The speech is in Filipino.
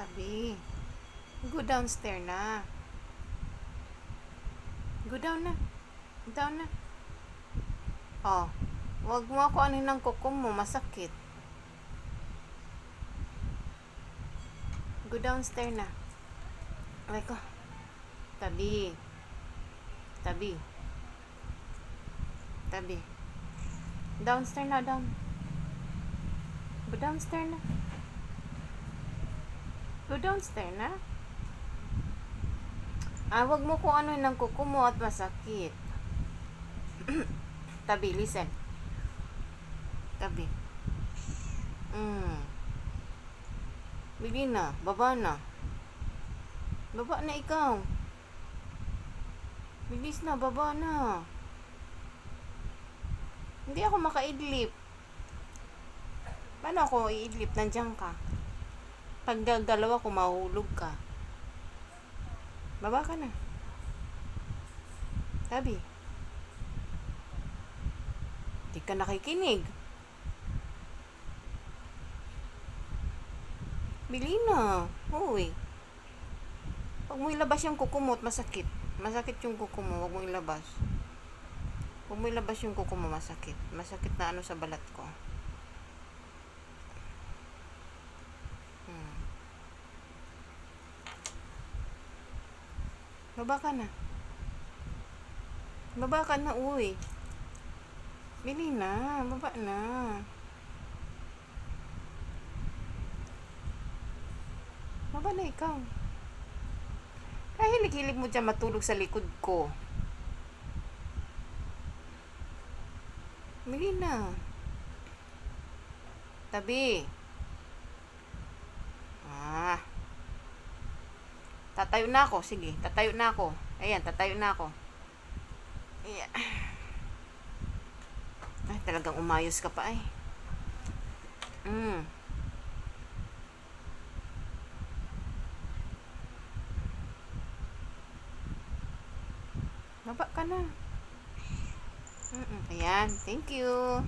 Tabi. Go downstairs na. Go down na. Down na. Oh. Wag mo ako ano ng kuko mo. Masakit. Go downstairs na. Aray ko. Tabi. Tabi. Tabi. Downstairs na. Down. Go downstairs na. Go downstairs na. Wag mo kung ano ng kuko mo at masakit. Tabi, listen. Tabi. Bili na. Baba na. Baba na ikaw. Bilis na. Baba na. Hindi ako makaidlip. Paano ako iidlip? Nandiyan ka. Pag gagalaw ako, mahulog ka. Baba ka na. Tabi. Hindi ka nakikinig. Bili na. Uy. Huwag mo ilabas yung kuko mo at masakit. Masakit yung kuko mo. Huwag mo ilabas. Huwag mo ilabas yung kuko mo. Masakit. Masakit na ano sa balat ko. Baba ka na. Baba ka na, uy. Bili na. Baba na. Baba na ikaw. Kahilig-hilig mo dyan matulog sa likod ko. Bili na. Tabi. Tatayo na ako. Sige, tatayo na ako. Ayan, tatayo na ako. Ayan. Ay, talagang umayos ka pa ay. Baba ka na. Ayan, thank you.